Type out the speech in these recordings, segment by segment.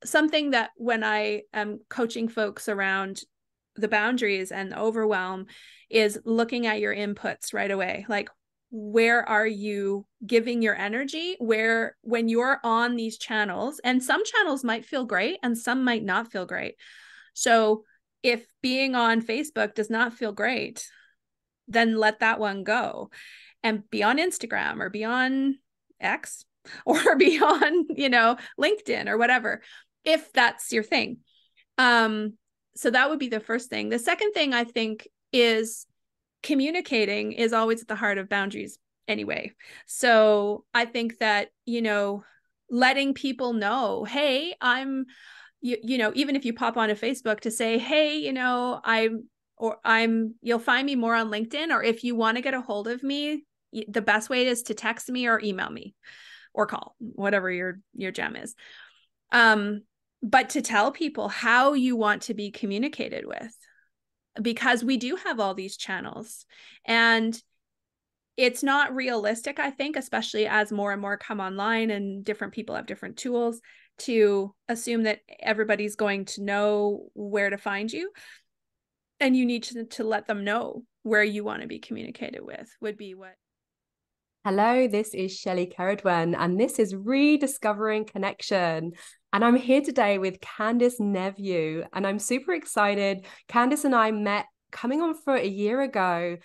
something that when I am coaching folks around the boundaries and the overwhelm is looking at your inputs right away. Like, where are you giving your energy? Where, when you're on these channels, and some channels might feel great and some might not feel great. So if being on Facebook does not feel great, then let that one go and be on Instagram or be on X or be on, LinkedIn or whatever, if that's your thing. So that would be the first thing. The second thing I think is communicating is always at the heart of boundaries anyway. So I think that, letting people know, hey, even if you pop onto Facebook to say, hey, you'll find me more on LinkedIn, or if you want to get a hold of me, the best way is to text me or email me or call, whatever your jam is. But to tell people how you want to be communicated with, because we do have all these channels, and it's not realistic, I think, especially as more and more come online and different people have different tools, to assume that everybody's going to know where to find you. And you need to let them know where you want to be communicated with, would be what. Hello, this is Shelley Caradwen, and this is Rediscovering Connection. And I'm here today with Candice Neveu, and I'm super excited. Candice and I met coming on for a year ago,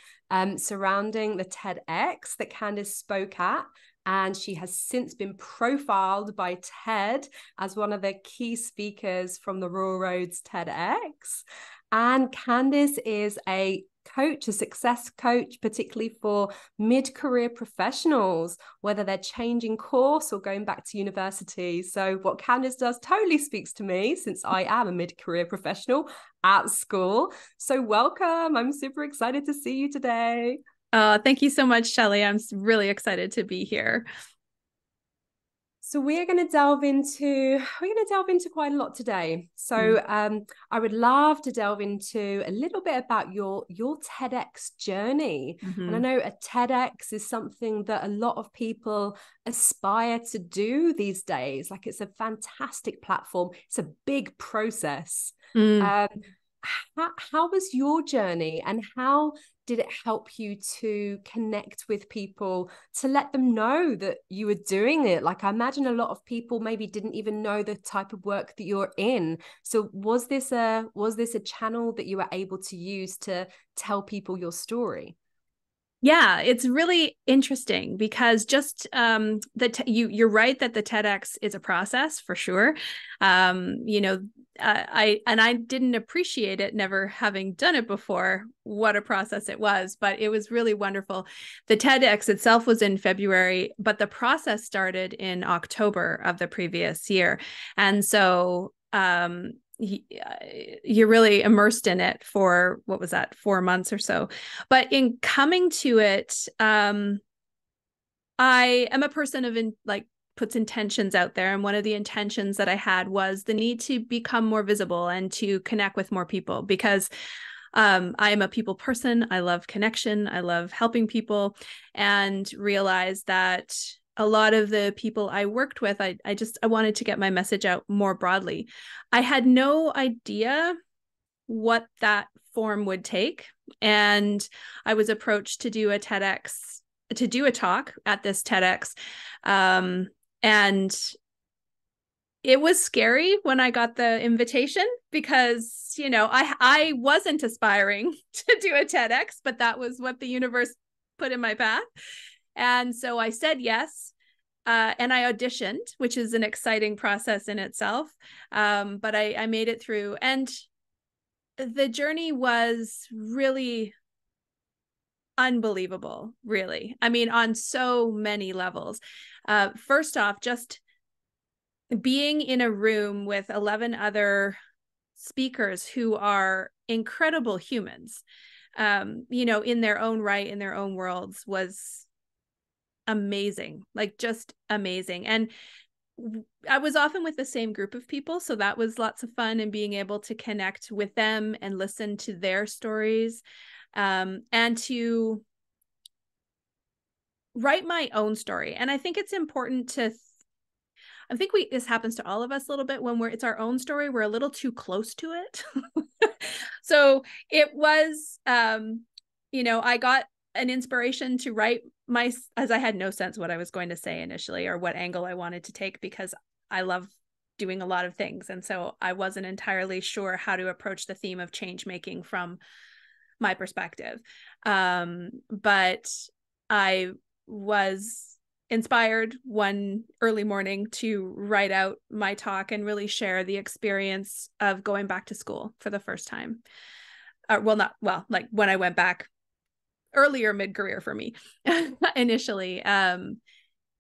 surrounding the TEDx that Candice spoke at. And she has since been profiled by TED as one of the key speakers from the Rural Roads TEDx. And Candice is a coach, a success coach, particularly for mid-career professionals, whether they're changing course or going back to university. So what Candice does totally speaks to me, since I am a mid-career professional at school. So welcome. I'm super excited to see you today. Thank you so much, Shelley. I'm really excited to be here. So we're going to delve into quite a lot today. So I would love to delve into a little bit about your TEDx journey. And I know a TEDx is something that a lot of people aspire to do these days. Like, it's a fantastic platform. It's a big process. How was your journey, and how did it help you to connect with people, to let them know that you were doing it? Like, I imagine a lot of people maybe didn't even know the type of work that you're in. So was this a channel that you were able to use to tell people your story? Yeah, it's really interesting because just you're right that the TEDx is a process for sure. I didn't appreciate it, never having done it before, what a process it was, but it was really wonderful. The TEDx itself was in February, but the process started in October of the previous year. And so you're really immersed in it for, what was that, 4 months or so. But in coming to it, I am a person of puts intentions out there. And one of the intentions that I had was the need to become more visible and to connect with more people, because I am a people person. I love connection. I love helping people, and realized that a lot of the people I worked with, I wanted to get my message out more broadly. I had no idea what that form would take. And I was approached to do a talk at this TEDx. And it was scary when I got the invitation, because, I wasn't aspiring to do a TEDx, but that was what the universe put in my path. And so I said yes. And I auditioned, which is an exciting process in itself. But I made it through. And the journey was really unbelievable, really. I mean, on so many levels. First off, just being in a room with 11 other speakers who are incredible humans, in their own right, in their own worlds, was amazing, like just amazing. And I was often with the same group of people, so that was lots of fun, and being able to connect with them and listen to their stories, and to write my own story. And I think it's important to I think this happens to all of us a little bit when it's our own story, we're a little too close to it. So it was, I got an inspiration to write as I had no sense what I was going to say initially or what angle I wanted to take, because I love doing a lot of things. And so I wasn't entirely sure how to approach the theme of change making from my perspective. But I was inspired one early morning to write out my talk and really share the experience of going back to school for the first time. Like when I went back earlier mid-career for me initially,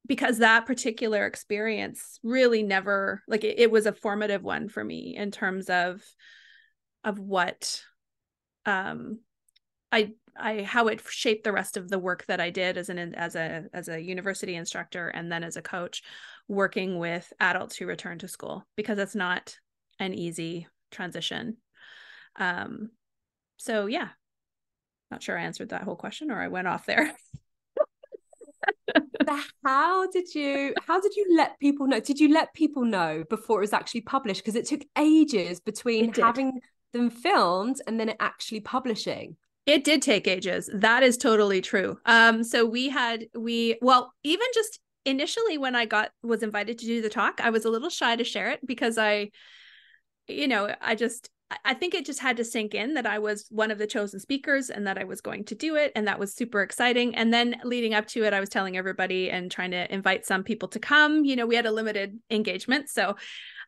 because that particular experience really never, like it was a formative one for me in terms of what how it shaped the rest of the work that I did as a university instructor and then as a coach, working with adults who return to school, because it's not an easy transition. So yeah, not sure I answered that whole question or I went off there. How did you let people know? Did you let people know before it was actually published? Because it took ages between having them filmed and then it actually publishing. It did take ages. That is totally true. So even just initially when I was invited to do the talk, I was a little shy to share it because I think it just had to sink in that I was one of the chosen speakers and that I was going to do it. And that was super exciting. And then leading up to it, I was telling everybody and trying to invite some people to come. We had a limited engagement. So,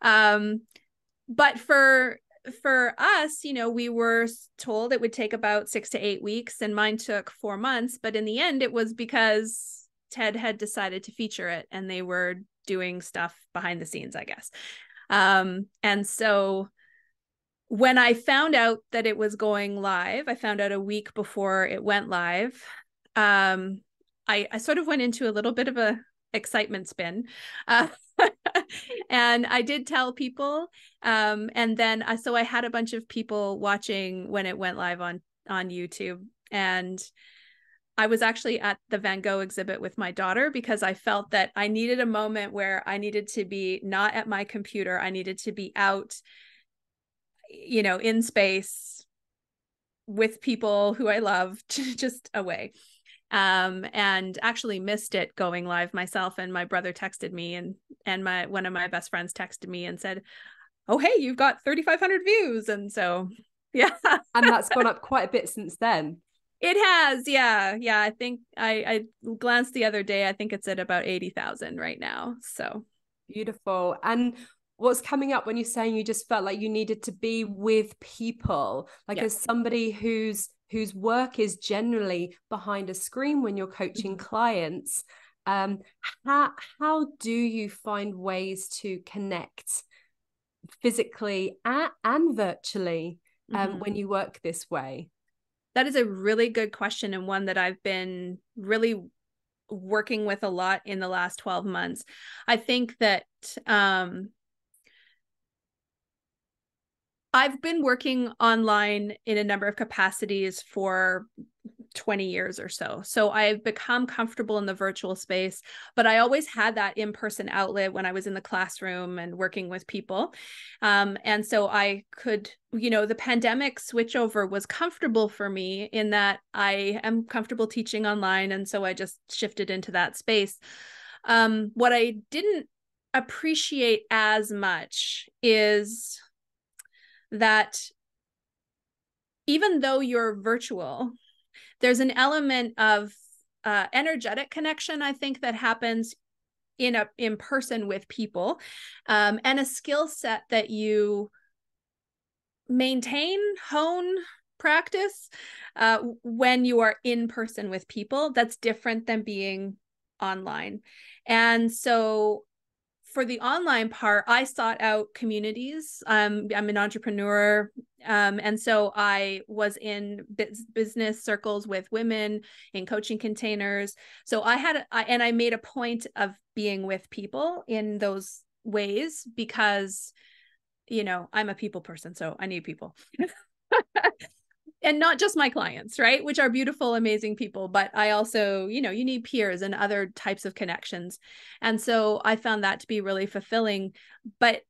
but for us, we were told it would take about 6 to 8 weeks, and mine took 4 months. But in the end, it was because TED had decided to feature it and they were doing stuff behind the scenes, I guess. And so when I found out that it was going live, I found out a week before it went live. I sort of went into a little bit of a excitement spin. And I did tell people. And then so I had a bunch of people watching when it went live on YouTube. And I was actually at the Van Gogh exhibit with my daughter because I felt that I needed a moment where I needed to be not at my computer. I needed to be out, in space with people who I loved, just away. And actually missed it going live myself. And my brother texted me and one of my best friends texted me and said, "Oh, hey, you've got 3,500 views." And so, yeah. And that's gone up quite a bit since then. It has. Yeah. Yeah. I think I glanced the other day. I think it's at about 80,000 right now. So beautiful. And what's coming up when you're saying you just felt like you needed to be with people, like as somebody whose work is generally behind a screen when you're coaching clients, how do you find ways to connect physically and virtually when you work this way? That is a really good question, and one that I've been really working with a lot in the last 12 months. I think that I've been working online in a number of capacities for 20 years or so. So I've become comfortable in the virtual space, but I always had that in-person outlet when I was in the classroom and working with people. And so I could, the pandemic switchover was comfortable for me in that I am comfortable teaching online. And so I just shifted into that space. What I didn't appreciate as much is that even though you're virtual, there's an element of energetic connection, I think, that happens in person with people, and a skill set that you maintain, hone, practice when you are in person with people. That's different than being online. And so for the online part, I sought out communities. I'm an entrepreneur. And so I was in business circles with women in coaching containers. So I made a point of being with people in those ways because, I'm a people person, so I need people. and not just my clients, right? Which are beautiful, amazing people, but I also, you need peers and other types of connections. And so I found that to be really fulfilling, but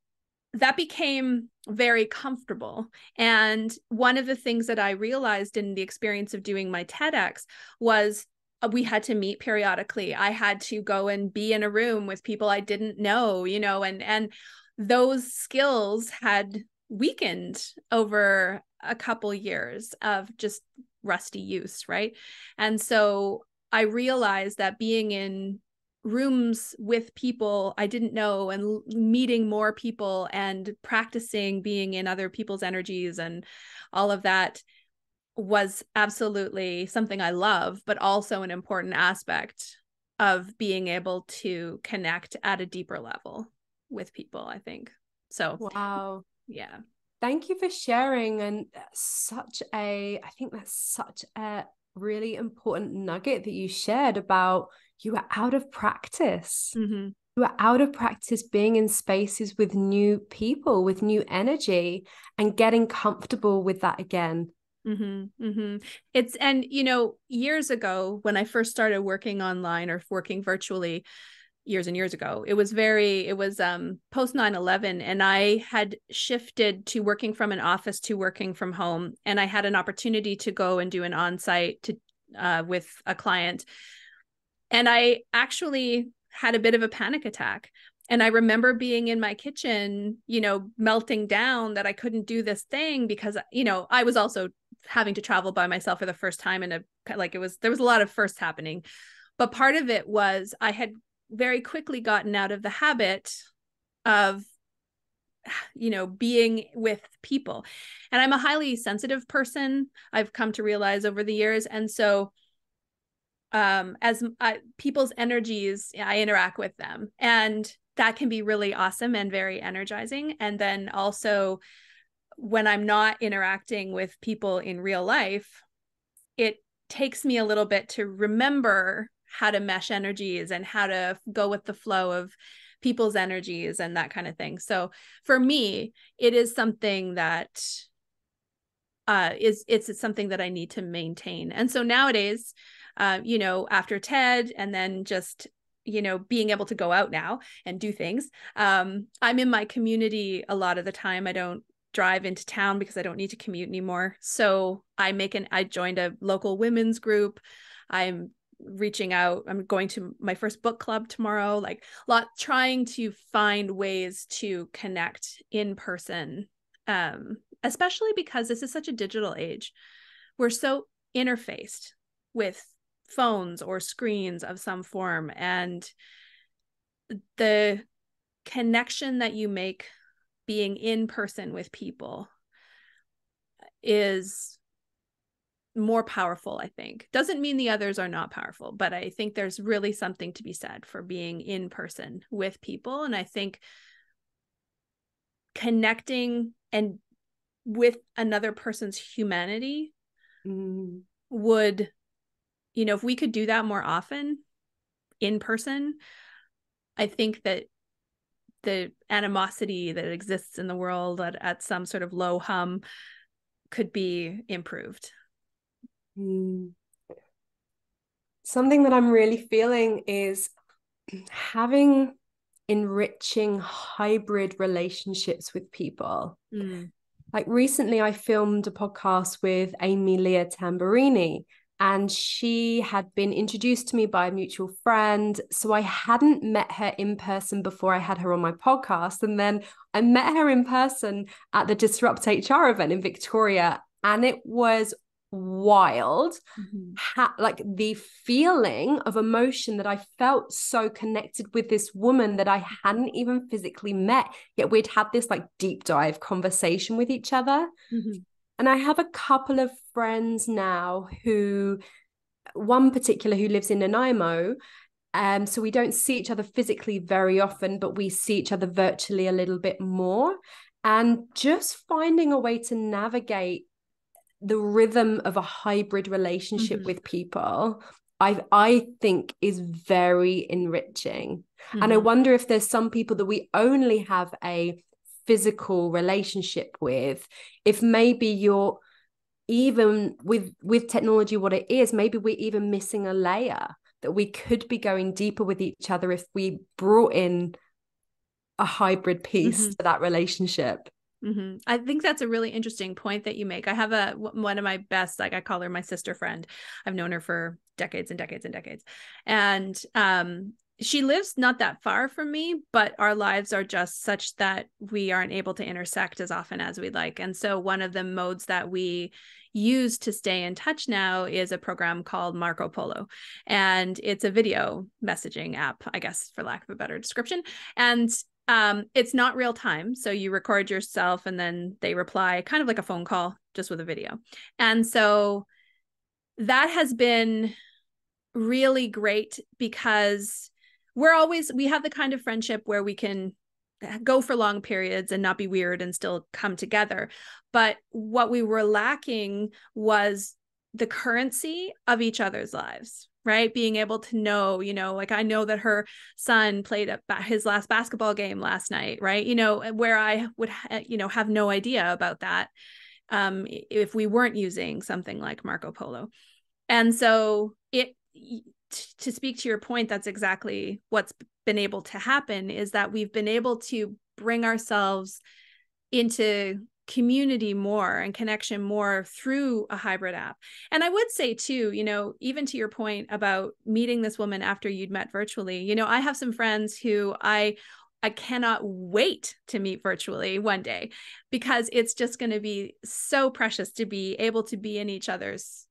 that became very comfortable. And one of the things that I realized in the experience of doing my TEDx was we had to meet periodically. I had to go and be in a room with people I didn't know, and those skills had weakened over a couple years of just rusty use, right? And so I realized that being in rooms with people I didn't know and meeting more people and practicing being in other people's energies and all of that was absolutely something I love, but also an important aspect of being able to connect at a deeper level with people, I think. So, Wow. yeah. Thank you for sharing. And I think that's such a really important nugget that you shared about you were out of practice. Mm-hmm. You were out of practice being in spaces with new people, with new energy, and getting comfortable with that again. Mm-hmm, mm-hmm. And years ago when I first started working online or working virtually, years and years ago, it was post 9/11, and I had shifted to working from an office to working from home, and I had an opportunity to go and do an on-site with a client, and I actually had a bit of a panic attack. And I remember being in my kitchen, melting down that I couldn't do this thing because, I was also having to travel by myself for the first time, and there was a lot of firsts happening. But part of it was I had very quickly gotten out of the habit of, being with people. And I'm a highly sensitive person, I've come to realize over the years. And so as people's energies, I interact with them, and that can be really awesome and very energizing. And then also when I'm not interacting with people in real life, it takes me a little bit to remember how to mesh energies and how to go with the flow of people's energies and that kind of thing. So for me, it is something that it's something that I need to maintain. And so nowadays, after TED and then just, being able to go out now and do things, I'm in my community a lot of the time. I don't drive into town because I don't need to commute anymore. So I joined a local women's group. I'm reaching out. I'm going to my first book club tomorrow, trying to find ways to connect in person. Especially because this is such a digital age. We're so interfaced with phones or screens of some form, and the connection that you make being in person with people is more powerful, I think. Doesn't mean the others are not powerful, but I think there's really something to be said for being in person with people. And I think connecting and with another person's humanity would, if we could do that more often in person, I think that the animosity that exists in the world at some sort of low hum could be improved. Something that I'm really feeling is having enriching hybrid relationships with people. Like recently I filmed a podcast with Amy Leah Tamburini, and she had been introduced to me by a mutual friend. So I hadn't met her in person before I had her on my podcast. And then I met her in person at the Disrupt HR event in Victoria, and it was wild. Like the feeling of emotion that I felt so connected with this woman that I hadn't even physically met, yet we'd had this like deep dive conversation with each other. And I have a couple of friends now one particular who lives in Nanaimo. So we don't see each other physically very often, but we see each other virtually a little bit more. And just finding a way to navigate the rhythm of a hybrid relationship with people, I think is very enriching. And I wonder if there's some people that we only have a physical relationship with, if maybe you're even with technology, what it is, maybe we're even missing a layer, that we could be going deeper with each other if we brought in a hybrid piece to that relationship. I think that's a really interesting point that you make. I have one of my best, like I call her my sister friend. I've known her for decades and decades and decades. And she lives not that far from me, but our lives are just such that we aren't able to intersect as often as we'd like. And so one of the modes that we use to stay in touch now is a program called Marco Polo. And it's a video messaging app, I guess, for lack of a better description. And it's not real time. So you record yourself and then they reply, kind of like a phone call, just with a video. And so that has been really great because we have the kind of friendship where we can go for long periods and not be weird and still come together. But what we were lacking was the currency of each other's lives, right? Being able to know, like I know that her son played at his last basketball game last night, right? Where I would, have no idea about that if we weren't using something like Marco Polo. And so to speak to your point, that's exactly what's been able to happen, is that we've been able to bring ourselves into community more and connection more through a hybrid app. And I would say too, even to your point about meeting this woman after you'd met virtually, I have some friends who I cannot wait to meet virtually one day, because it's just going to be so precious to be able to be in each other's,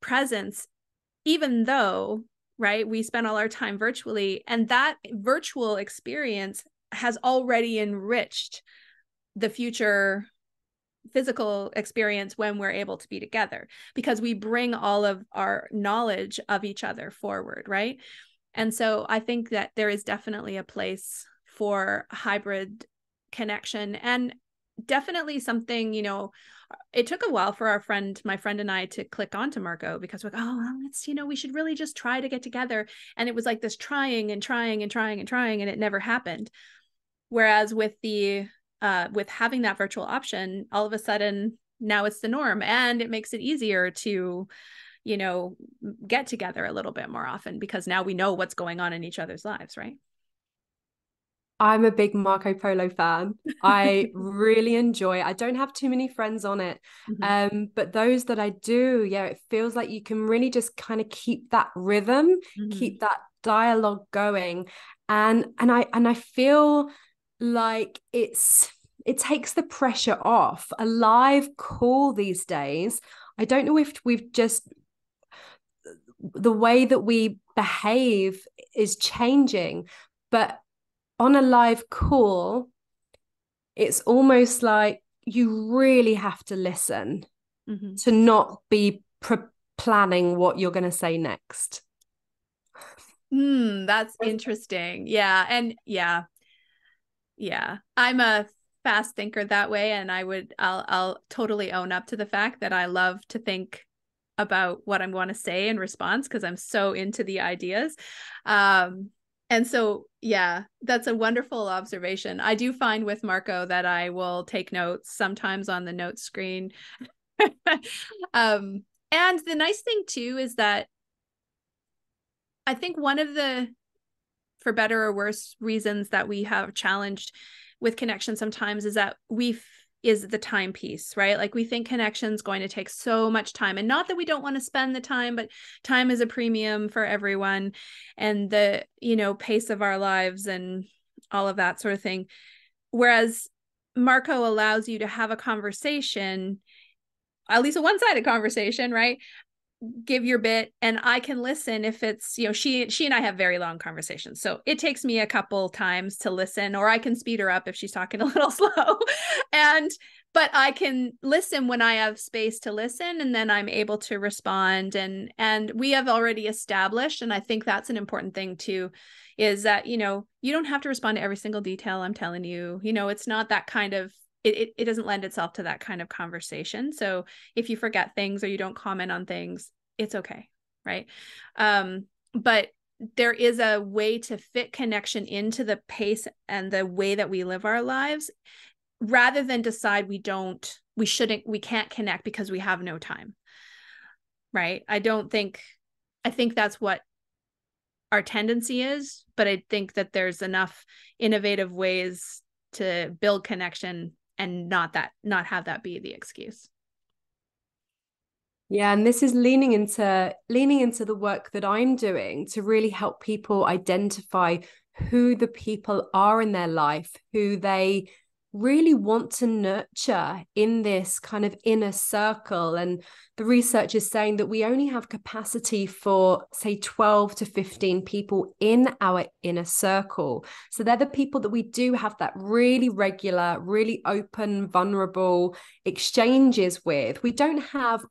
presence, even though, right, we spend all our time virtually, and that virtual experience has already enriched the future physical experience when we're able to be together, because we bring all of our knowledge of each other forward, right? And so I think that there is definitely a place for hybrid connection, and definitely something, it took a while for my friend and I to click onto Marco, because we're like, oh, well, it's, we should really just try to get together. And it was like this trying and trying and trying and trying, and it never happened. Whereas with having that virtual option, all of a sudden now it's the norm, and it makes it easier to, get together a little bit more often, because now we know what's going on in each other's lives, right? I'm a big Marco Polo fan. I really enjoy it. I don't have too many friends on it. But those that I do, yeah, it feels like you can really just kind of keep that rhythm, keep that dialogue going. And I feel like it takes the pressure off. A live call these days, I don't know if we've just, the way that we behave is changing, but on a live call, it's almost like you really have to listen to not be planning what you're going to say next. That's interesting. Yeah. And yeah. I'm a fast thinker that way. And I'll totally own up to the fact that I love to think about what I'm going to say in response, because I'm so into the ideas. And so, yeah, that's a wonderful observation. I do find with Marco that I will take notes sometimes on the note screen. And the nice thing too is that I think one of the, for better or worse, reasons that we have challenged with connection sometimes is that is the time piece, right? Like we think connection's going to take so much time, and not that we don't want to spend the time, but time is a premium for everyone, and the, pace of our lives and all of that sort of thing. Whereas Marco allows you to have a conversation, at least a one-sided conversation, right? Give your bit, and I can listen if it's, she and I have very long conversations, so it takes me a couple times to listen, or I can speed her up if she's talking a little slow, but I can listen when I have space to listen, and then I'm able to respond, and we have already established, and I think that's an important thing too, is that you don't have to respond to every single detail I'm telling you. It's not that kind of, it doesn't lend itself to that kind of conversation. So if you forget things or you don't comment on things, it's okay, right? But there is a way to fit connection into the pace and the way that we live our lives, rather than decide we don't we can't connect because we have no time. Right? I think that's what our tendency is, but I think that there's enough innovative ways to build connection and not have that be the excuse. Yeah, and this is leaning into the work that I'm doing to really help people identify who the people are in their life, who they really want to nurture in this kind of inner circle. And the research is saying that we only have capacity for, say, 12 to 15 people in our inner circle. So they're the people that we do have that really regular, really open, vulnerable exchanges with. We don't have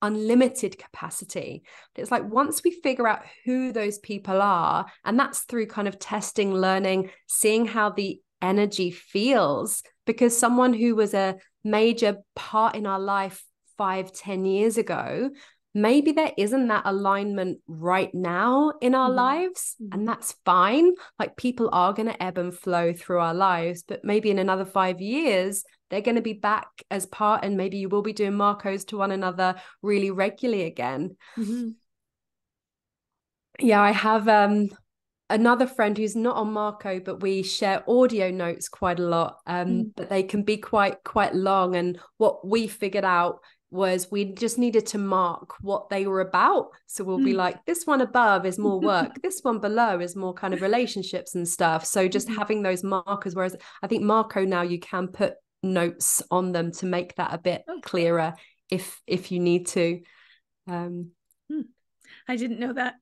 unlimited capacity. It's like once we figure out who those people are, and that's through kind of testing, learning, seeing how the energy feels, because someone who was a major part in our life 5-10 years ago, maybe there isn't that alignment right now in our lives, and that's fine. Like people are going to ebb and flow through our lives, but maybe in another 5 years they're going to be back as part, and maybe you will be doing Marcos to one another really regularly again. Yeah, I have another friend who's not on Marco, but we share audio notes quite a lot. But they can be quite long. And what we figured out was we just needed to mark what they were about. So we'll be like, this one above is more work, this one below is more kind of relationships and stuff. So just having those markers, whereas I think Marco now you can put notes on them to make that a bit clearer if you need to. I didn't know that.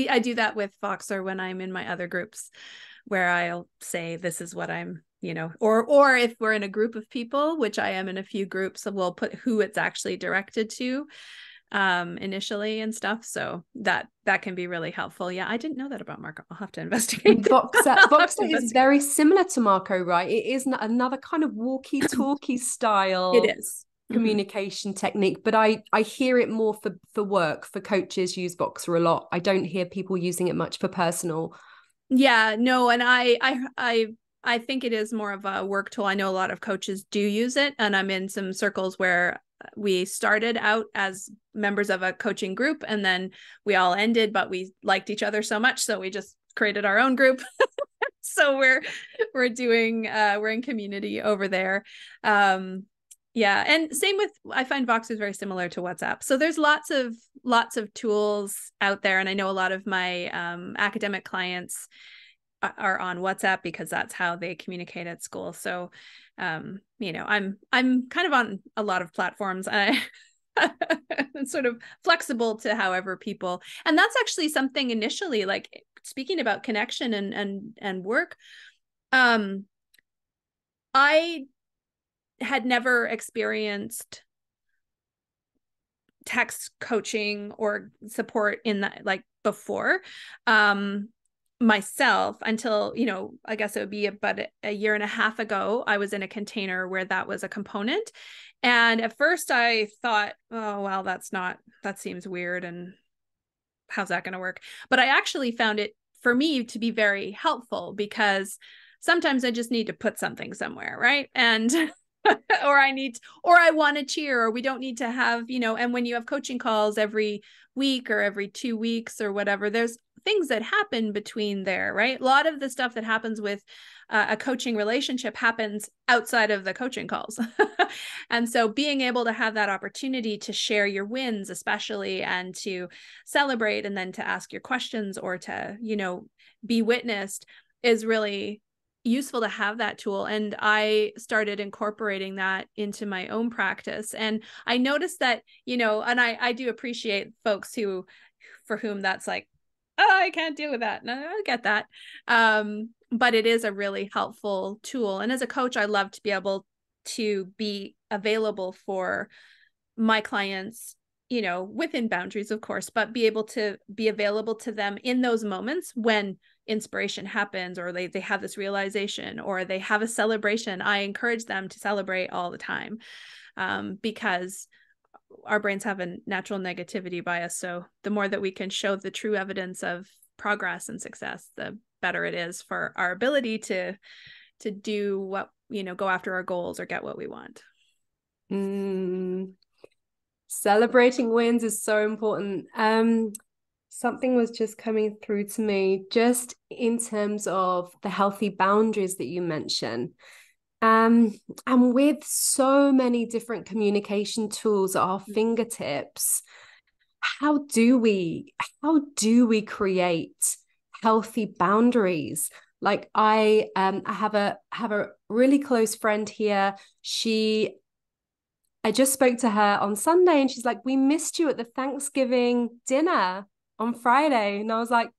I do that with Voxer when I'm in my other groups, where I'll say this is what I'm, or if we're in a group of people, which I am in a few groups, we'll put who it's actually directed to initially and stuff. So that can be really helpful. Yeah, I didn't know that about Marco. I'll have to investigate. Voxer is very similar to Marco, right? It is another kind of walkie-talkie style. It is. Communication technique, but I hear it more for work. For coaches use Voxer a lot. I don't hear people using it much for personal. Yeah, no, and I think it is more of a work tool. I know a lot of coaches do use it, and I'm in some circles where we started out as members of a coaching group, and then we all ended, but we liked each other so much, so we just created our own group. So we're in community over there. Yeah. And same with, I find Voxer is very similar to WhatsApp. So there's lots of tools out there. And I know a lot of my academic clients are on WhatsApp because that's how they communicate at school. So, I'm kind of on a lot of platforms. I'm sort of flexible to however people, and that's actually something initially, like speaking about connection and work. I had never experienced text coaching or support in that like before myself until, I guess it would be about a year and a half ago. I was in a container where that was a component. And at first I thought, oh, well, that seems weird. And how's that going to work? But I actually found it for me to be very helpful because sometimes I just need to put something somewhere. Right. And or I want to cheer, or we don't need to have, and when you have coaching calls every week or every 2 weeks or whatever, there's things that happen between there, right? A lot of the stuff that happens with a coaching relationship happens outside of the coaching calls. And so being able to have that opportunity to share your wins, especially, and to celebrate, and then to ask your questions or to, be witnessed is really useful to have that tool. And I started incorporating that into my own practice. And I noticed that, and I do appreciate folks for whom that's like, oh, I can't deal with that. No, I get that. But it is a really helpful tool. And as a coach, I love to be able to be available for my clients, within boundaries, of course, but be able to be available to them in those moments when inspiration happens, or they have this realization, or they have a celebration. I encourage them to celebrate all the time, because our brains have a natural negativity bias. So the more that we can show the true evidence of progress and success, the better it is for our ability to do what, go after our goals or get what we want. Celebrating wins is so important. Something was just coming through to me just in terms of the healthy boundaries that you mentioned. And with so many different communication tools at our fingertips, how do we create healthy boundaries? Like I have a really close friend here. I just spoke to her on Sunday and she's like, we missed you at the Thanksgiving dinner on Friday. And I was like,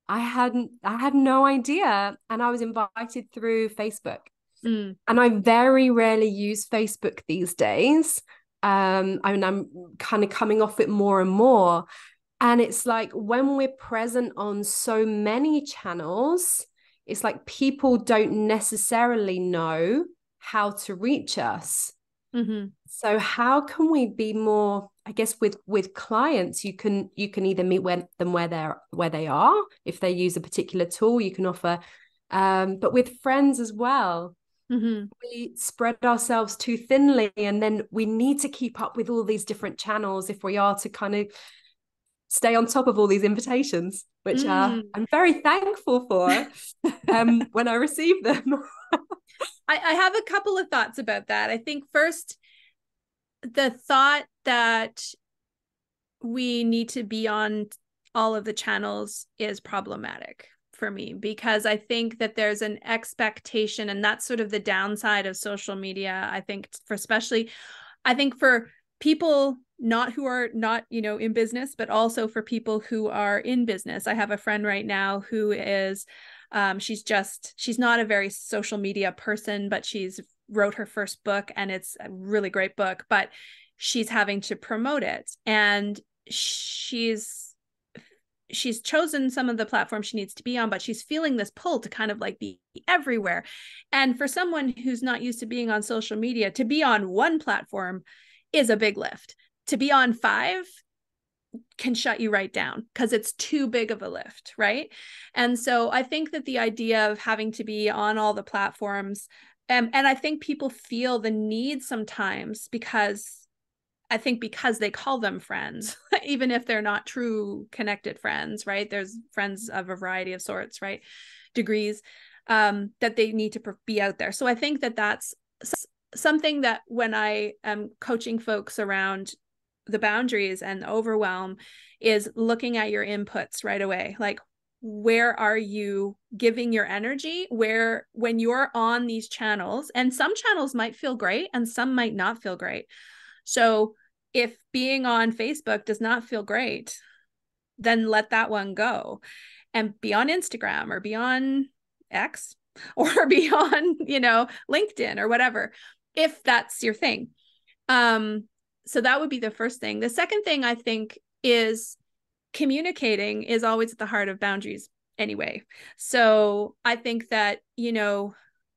I had no idea. And I was invited through Facebook. And I very rarely use Facebook these days. I mean, I'm kind of coming off it more and more. And it's like when we're present on so many channels, it's like people don't necessarily know how to reach us. So how can we be more, I guess, with clients, you can either meet them where they are. If they use a particular tool, you can offer, but with friends as well. We spread ourselves too thinly, and then we need to keep up with all these different channels if we are to kind of stay on top of all these invitations, which I'm very thankful for when I receive them. I have a couple of thoughts about that. I think first, the thought that we need to be on all of the channels is problematic for me, because I think that there's an expectation, and that's sort of the downside of social media. I think for people who are not, in business, but also for people who are in business. I have a friend right now who is, she's not a very social media person, but she's wrote her first book and it's a really great book, but she's having to promote it. And she's chosen some of the platforms she needs to be on, but she's feeling this pull to kind of like be everywhere. And for someone who's not used to being on social media, to be on one platform is a big lift. To be on 5 can shut you right down because it's too big of a lift, right? And so I think that the idea of having to be on all the platforms, and I think people feel the need sometimes because they call them friends, even if they're not true connected friends, right? There's friends of a variety of sorts, right? Degrees, that they need to be out there. So I think that that's something that when I am coaching folks around the boundaries and the overwhelm is looking at your inputs right away. Like, where are you giving your energy? When you're on these channels, and some channels might feel great and some might not feel great. So if being on Facebook does not feel great, then let that one go and be on Instagram or be on X or be on, LinkedIn or whatever, if that's your thing. So that would be the first thing. The second thing I think is communicating is always at the heart of boundaries anyway. So I think that,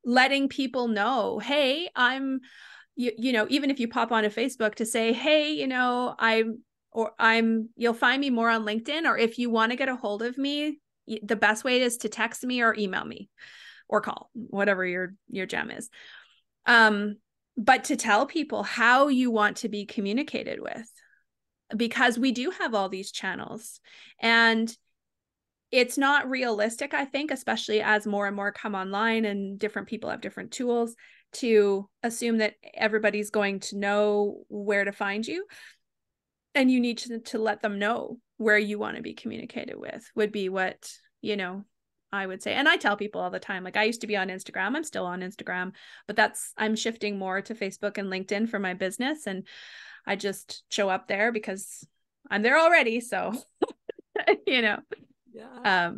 letting people know, hey, even if you pop onto Facebook to say, hey, you'll find me more on LinkedIn, or if you want to get a hold of me, the best way is to text me or email me or call, whatever your jam is. But to tell people how you want to be communicated with, because we do have all these channels, and it's not realistic, I think, especially as more and more come online and different people have different tools, to assume that everybody's going to know where to find you. And you need to let them know where you want to be communicated with, would be what, I would say. And I tell people all the time, like, I used to be on Instagram. I'm still on Instagram, but I'm shifting more to Facebook and LinkedIn for my business. And I just show up there because I'm there already. So, Yeah.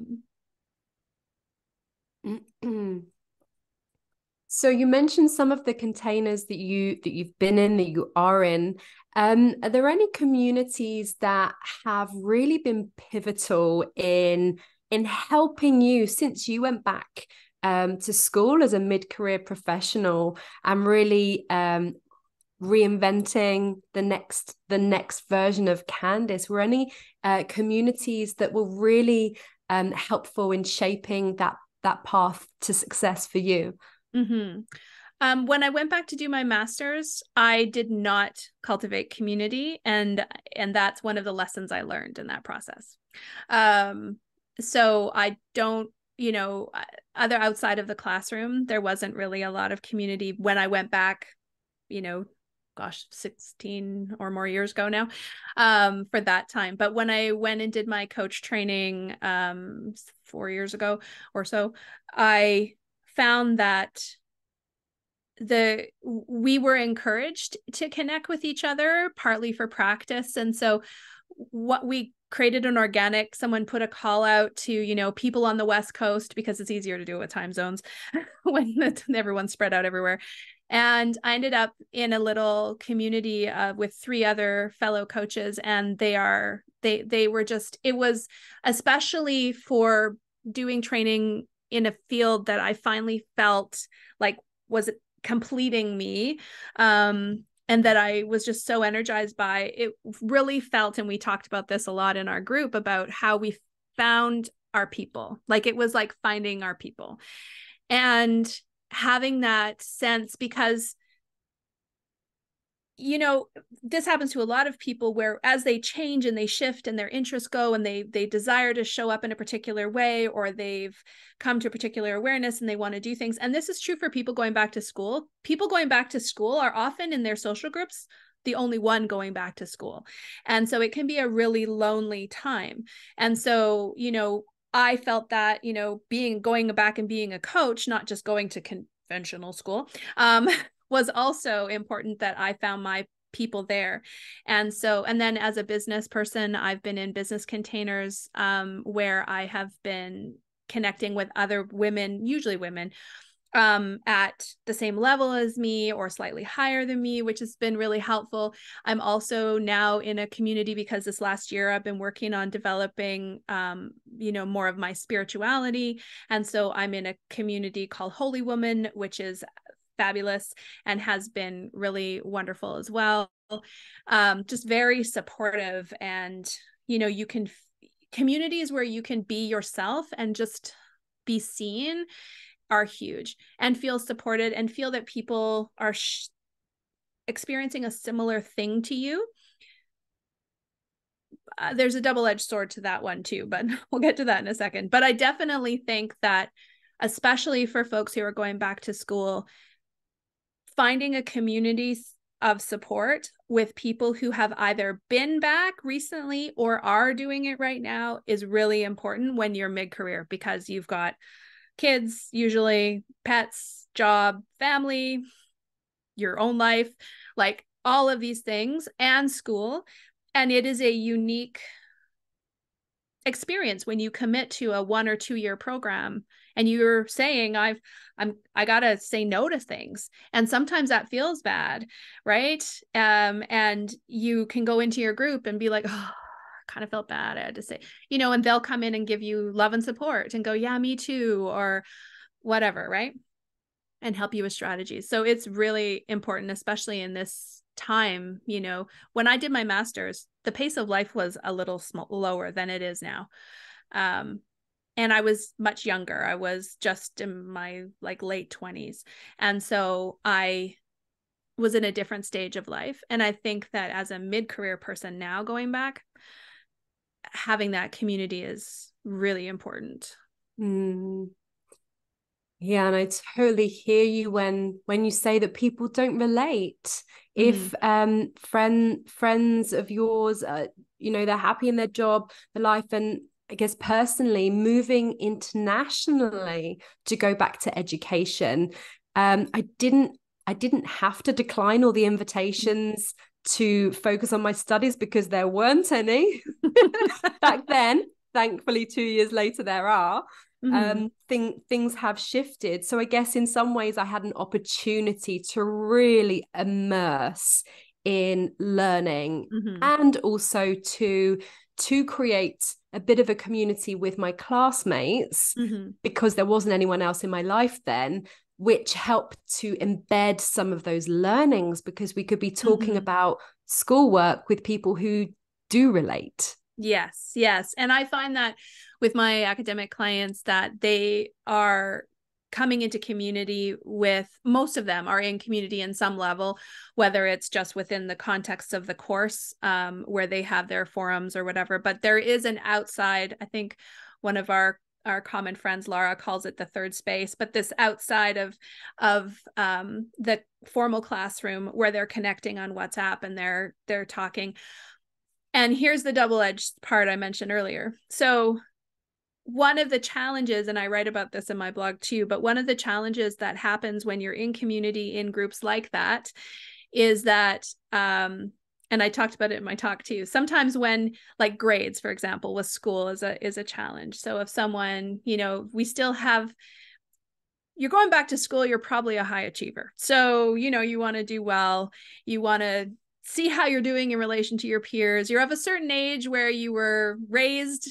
So you mentioned some of the containers that you've been in, that you are in. Are there any communities that have really been pivotal in helping you since you went back to school as a mid-career professional and really reinventing the next version of Candice? Were any communities that were really helpful in shaping that path to success for you? When I went back to do my master's, I did not cultivate community, and that's one of the lessons I learned in that process. So I don't, other outside of the classroom, there wasn't really a lot of community when I went back, 16 or more years ago now, for that time. But when I went and did my coach training 4 years ago or so, I found that we were encouraged to connect with each other, partly for practice. And so what we created someone put a call out to, people on the West Coast, because it's easier to do it with time zones when everyone's spread out everywhere. And I ended up in a little community with 3 other fellow coaches, and they were just, it was especially for doing training in a field that I finally felt like was completing me, and that I was just so energized by. It really felt, and we talked about this a lot in our group, about how we found our people. Like, it was like finding our people and having that sense, because this happens to a lot of people, where as they change and they shift and their interests go, and they desire to show up in a particular way, or they've come to a particular awareness and they want to do things. And this is true for people going back to school. People going back to school are often, in their social groups, the only one going back to school. And so it can be a really lonely time. And so, I felt that, going back and being a coach, not just going to conventional school, was also important, that I found my people there. And then as a business person, I've been in business containers where I have been connecting with other women, usually women, at the same level as me or slightly higher than me, which has been really helpful. I'm also now in a community, because this last year I've been working on developing, more of my spirituality. And so I'm in a community called Holy Woman, which is fabulous and has been really wonderful as well. Just very supportive. And, communities where you can be yourself and just be seen are huge, and feel supported and feel that people are experiencing a similar thing to you. There's a double-edged sword to that one too, but we'll get to that in a second. But I definitely think that, especially for folks who are going back to school, finding a community of support with people who have either been back recently or are doing it right now is really important when you're mid-career, because you've got kids, usually pets, job, family, your own life, like all of these things, and school. And it is a unique experience when you commit to a 1 or 2 year program and you're saying, I gotta say no to things. And sometimes that feels bad, right? And you can go into your group and be like, oh, kind of felt bad, I had to say, and they'll come in and give you love and support and go, yeah, me too, or whatever, right? And help you with strategies. So it's really important, especially in this time. When I did my master's, the pace of life was a little lower than it is now. And I was much younger. I was just in my late 20s. And so I was in a different stage of life. And I think that as a mid-career person now going back, having that community is really important. Yeah, and I totally hear you when you say that people don't relate. If friends of yours, they're happy in their job, their life, and I guess personally moving internationally to go back to education, I didn't have to decline all the invitations to focus on my studies because there weren't any back then. Thankfully, 2 years later, there are. Things have shifted. So I guess in some ways I had an opportunity to really immerse in learning and also to create a bit of a community with my classmates because there wasn't anyone else in my life then, which helped to embed some of those learnings because we could be talking about schoolwork with people who do relate. Yes. And I find that with my academic clients that they are coming into community with, most of them are in community in some level, whether it's just within the context of the course, where they have their forums or whatever. But there is an outside, I think one of our common friends, Laura, calls it the third space, but this outside of the formal classroom where they're connecting on WhatsApp and they're talking. And here's the double-edged part I mentioned earlier. So one of the challenges, and I write about this in my blog too, but one of the challenges that happens when you're in community in groups like that is that, and I talked about it in my talk too, sometimes when, like, grades, for example, with school is a challenge. So if someone, we still have, you're going back to school, you're probably a high achiever. So, you want to do well, you want to see how you're doing in relation to your peers. You're of a certain age where you were raised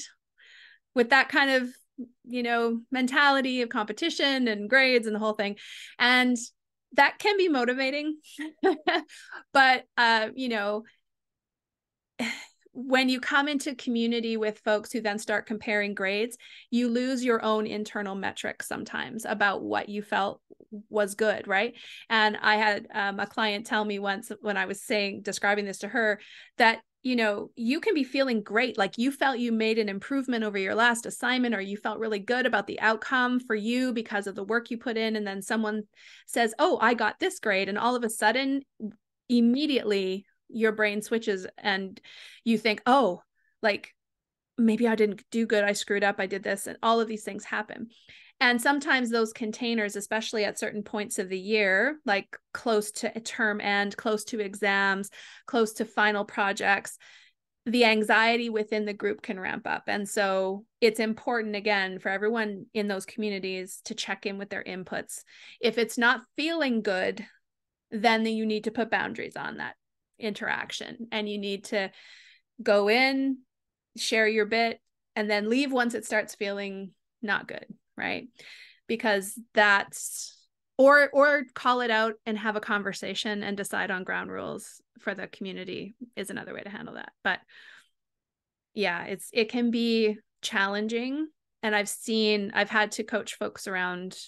with that kind of, mentality of competition and grades and the whole thing. And that can be motivating. But, when you come into community with folks who then start comparing grades, you lose your own internal metrics sometimes about what you felt was good, right? And I had a client tell me once when I was describing this to her, that you can be feeling great, like you felt you made an improvement over your last assignment, or you felt really good about the outcome for you because of the work you put in, and then someone says, oh, I got this grade, and all of a sudden, immediately your brain switches and you think, oh, like, maybe I didn't do good, I screwed up, I did this, and all of these things happen. And sometimes those containers, especially at certain points of the year, like close to a term end, close to exams, close to final projects, the anxiety within the group can ramp up. And so it's important, again, for everyone in those communities to check in with their inputs. If it's not feeling good, then you need to put boundaries on that interaction, and you need to go in, share your bit, and then leave once it starts feeling not good, right? Because that's, or call it out and have a conversation and decide on ground rules for the community is another way to handle that. But yeah, it can be challenging, and I've had to coach folks around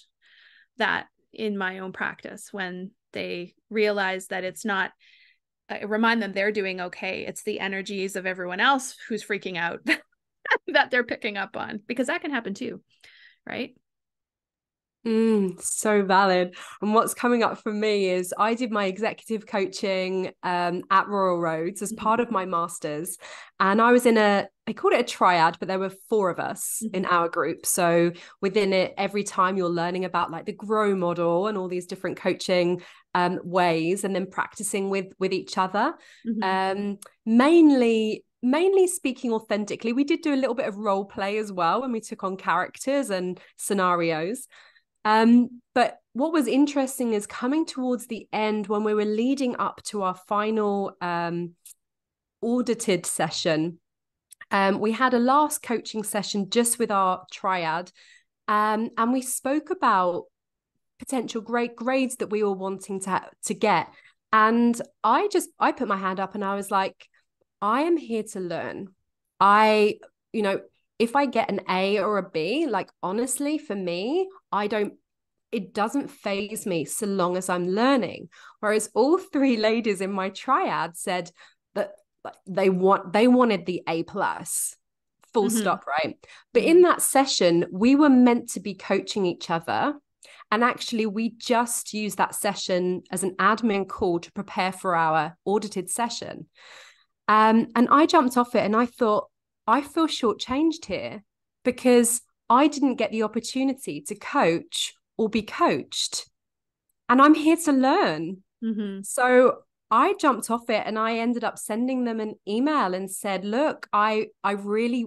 that in my own practice when they realize that it's not, remind them they're doing okay. It's the energies of everyone else who's freaking out that they're picking up on, because that can happen too, right? So valid. And what's coming up for me is I did my executive coaching at Royal Roads as part of my master's, and I was in they called it a triad, but there were 4 of us in our group. So within it, every time you're learning about like the grow model and all these different coaching ways, and then practicing with each other. Mainly speaking authentically. We did do a little bit of role play as well when we took on characters and scenarios. But what was interesting is coming towards the end, when we were leading up to our final audited session, we had a last coaching session just with our triad, and we spoke about potential great grades that we were wanting to get. And I put my hand up and I was like, I am here to learn. If I get an A or a B, like, honestly, for me, it doesn't faze me so long as I'm learning. Whereas all 3 ladies in my triad said that they wanted the A+, full stop, right? But in that session, we were meant to be coaching each other. And actually, we just used that session as an admin call to prepare for our audited session. And I jumped off it and I thought, I feel shortchanged here because I didn't get the opportunity to coach or be coached. And I'm here to learn. So I jumped off it and I ended up sending them an email and said, look, I really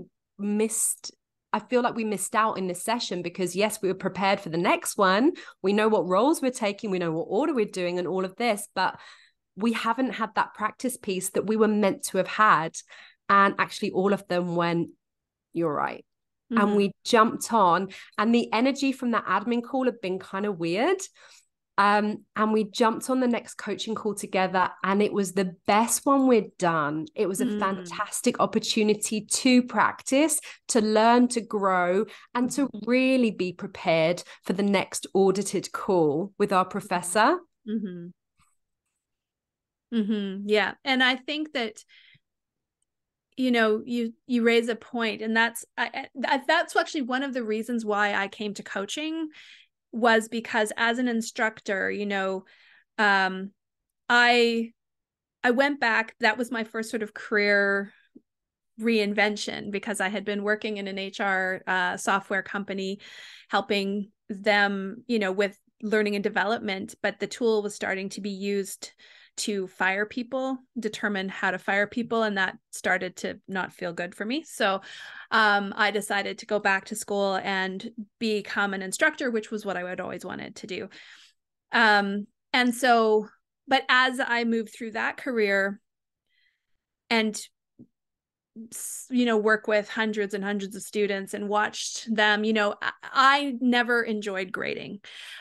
I feel like we missed out in this session because, yes, we were prepared for the next one. We know what roles we're taking. We know what order we're doing and all of this, but we haven't had that practice piece that we were meant to have had. And actually all of them went, you're right. And we jumped on, and the energy from that admin call had been kind of weird. And we jumped on the next coaching call together, and it was the best one we'd done. It was a fantastic opportunity to practice, to learn, to grow, and to really be prepared for the next audited call with our professor. Yeah. And I think that, you raise a point, and that's actually one of the reasons why I came to coaching, was because as an instructor, I went back. That was my first sort of career reinvention, because I had been working in an HR software company, helping them, with learning and development, but the tool was starting to be used to fire people, determine how to fire people, and that started to not feel good for me. So I decided to go back to school and become an instructor, which was what I had always wanted to do. And so, but as I moved through that career and work with hundreds and hundreds of students and watched them, I never enjoyed grading,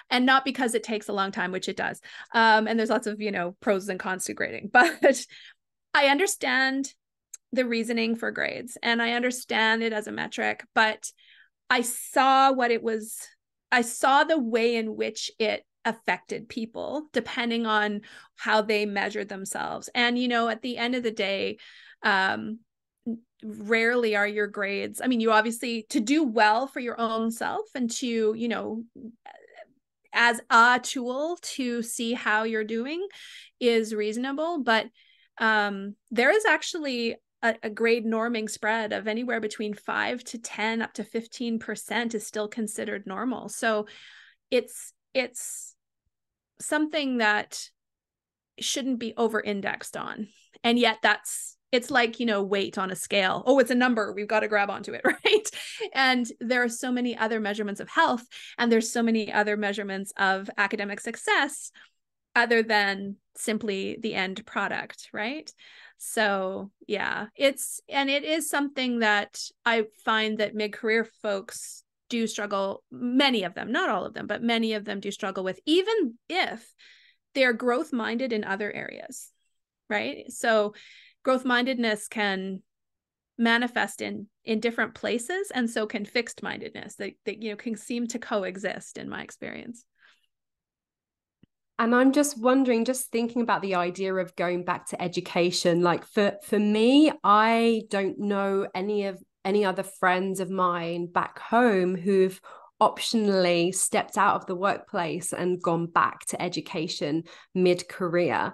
and not because it takes a long time, which it does. And there's lots of, pros and cons to grading, but I understand the reasoning for grades and I understand it as a metric, but I saw the way in which it affected people depending on how they measured themselves. And, at the end of the day, rarely are your grades, you obviously, to do well for your own self and to, as a tool to see how you're doing is reasonable. But there is actually a grade norming spread of anywhere between 5 to 10 up to 15% is still considered normal. So it's something that shouldn't be over indexed on. And yet it's like, weight on a scale. Oh, it's a number. We've got to grab onto it, right? And there are so many other measurements of health, and there's so many other measurements of academic success other than simply the end product, right? So yeah, it is something that I find that mid-career folks do struggle, many of them, not all of them, but many of them do struggle with, even if they're growth-minded in other areas, right? So growth-mindedness can manifest in different places, and so can fixed-mindedness that can seem to coexist in my experience. And I'm just wondering, just thinking about the idea of going back to education, like for me, I don't know any other friends of mine back home who've optionally stepped out of the workplace and gone back to education mid-career.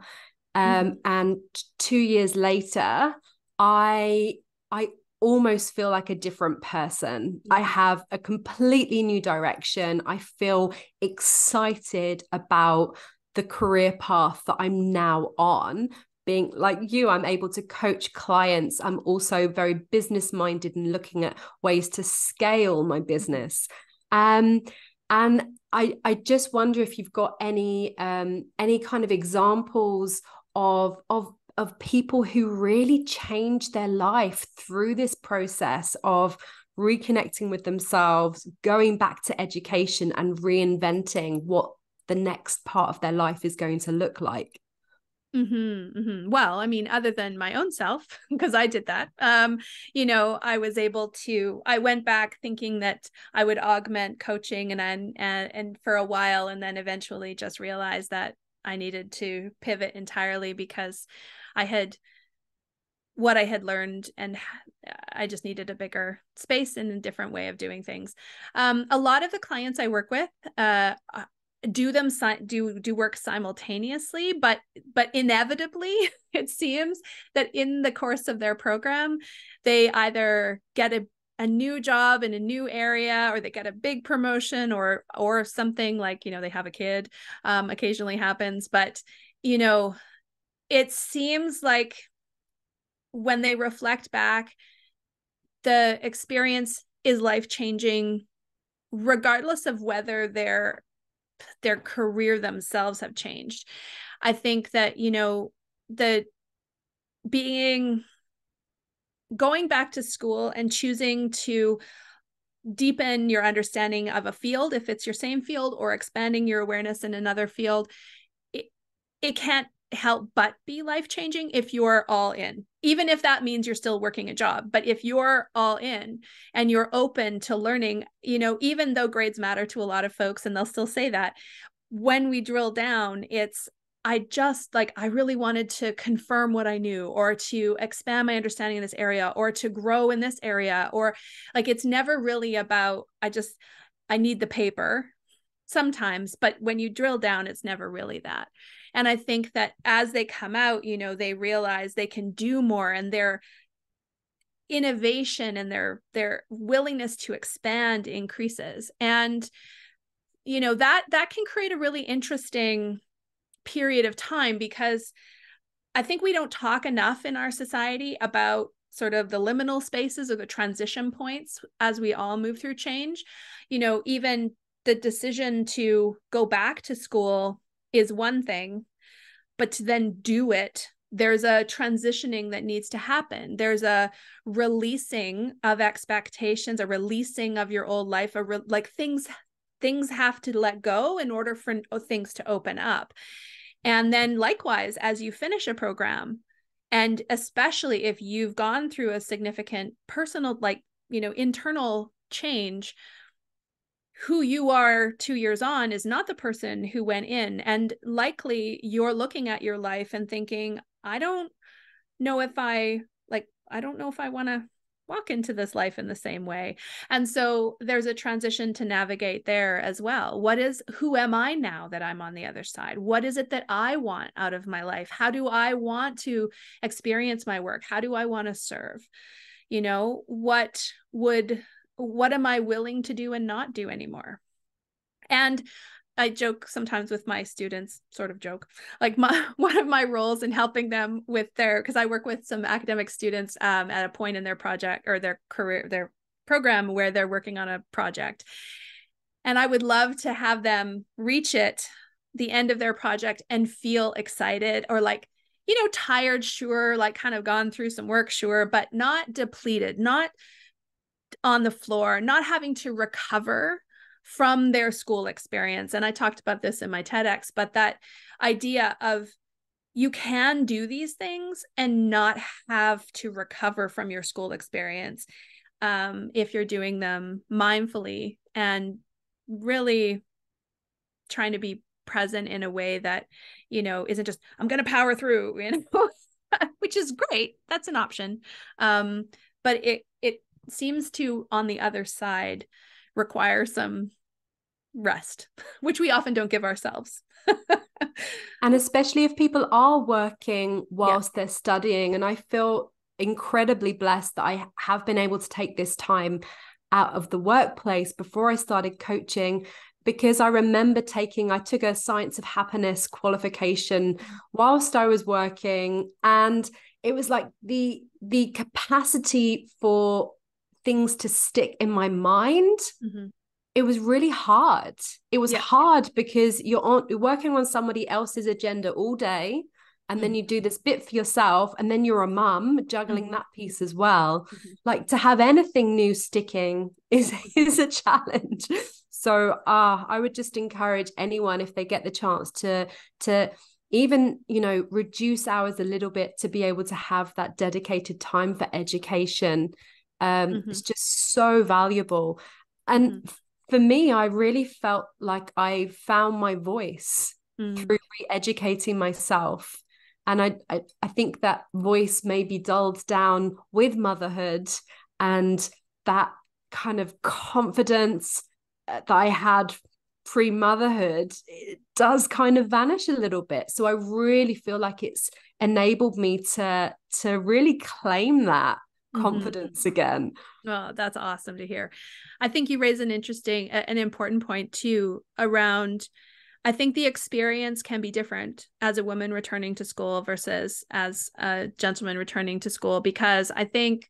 And 2 years later, I almost feel like a different person. I have a completely new direction. I feel excited about the career path that I'm now on. Being like you, I'm able to coach clients. I'm also very business minded and looking at ways to scale my business. And I just wonder if you've got any kind of examples of people who really changed their life through this process of reconnecting with themselves, going back to education and reinventing what the next part of their life is going to look like. Well, other than my own self, because I did that, I went back thinking that I would augment coaching and for a while, and then eventually just realized that I needed to pivot entirely because what I had learned, and I just needed a bigger space and a different way of doing things. A lot of the clients I work with, do work simultaneously, but inevitably it seems that in the course of their program, they either get a new job in a new area, or they get a big promotion, or something like, they have a kid, occasionally happens. But, it seems like when they reflect back, the experience is life-changing, regardless of whether their career themselves have changed. I think that, going back to school and choosing to deepen your understanding of a field, if it's your same field, or expanding your awareness in another field, it can't help but be life-changing if you're all in, even if that means you're still working a job. But if you're all in and you're open to learning, even though grades matter to a lot of folks, and they'll still say that, when we drill down, it's, I really wanted to confirm what I knew, or to expand my understanding in this area, or to grow in this area, or like, it's never really about, I need the paper sometimes, but when you drill down, it's never really that. And I think that as they come out, they realize they can do more, and their innovation and their willingness to expand increases. And, that can create a really interesting period of time, because I think we don't talk enough in our society about sort of the liminal spaces, or the transition points as we all move through change. Even the decision to go back to school is one thing, but to then do it, there's a transitioning that needs to happen. There's a releasing of expectations, a releasing of your old life, things have to let go in order for things to open up. And then likewise, as you finish a program, and especially if you've gone through a significant personal, internal change, who you are 2 years on is not the person who went in. And likely you're looking at your life and thinking, I don't know if I want to walk into this life in the same way. And so there's a transition to navigate there as well. Who am I now that I'm on the other side? What is it that I want out of my life? How do I want to experience my work? How do I want to serve? What am I willing to do and not do anymore? And I joke sometimes with my students, sort of joke, one of my roles in helping them with because I work with some academic students at a point in their project or their career, their program, where they're working on a project. And I would love to have them reach the end of their project and feel excited, or tired, sure, kind of gone through some work, sure, but not depleted, not on the floor, not having to recover from their school experience. And I talked about this in my TEDx, but that idea of, you can do these things and not have to recover from your school experience, if you're doing them mindfully and really trying to be present in a way that, isn't just, I'm going to power through, which is great. That's an option. But it seems to, on the other side, require some rest, which we often don't give ourselves. And especially if people are working whilst they're studying. And I feel incredibly blessed that I have been able to take this time out of the workplace before I started coaching, because I remember I took a Science of Happiness qualification whilst I was working. And it was like the capacity for things to stick in my mind. Mm-hmm. It was really hard. It was hard because you're working on somebody else's agenda all day. And then you do this bit for yourself, and then you're a mum juggling that piece as well. To have anything new sticking is a challenge. So I would just encourage anyone, if they get the chance, to even, reduce hours a little bit, to be able to have that dedicated time for education. It's just so valuable. And for me, I really felt like I found my voice through re-educating myself. And I think that voice may be dulled down with motherhood, and that kind of confidence that I had pre-motherhood, it does kind of vanish a little bit. So I really feel like it's enabled me to really claim that confidence again. Oh, that's awesome to hear. I think you raise an important point too, around, I think the experience can be different as a woman returning to school versus as a gentleman returning to school, because I think,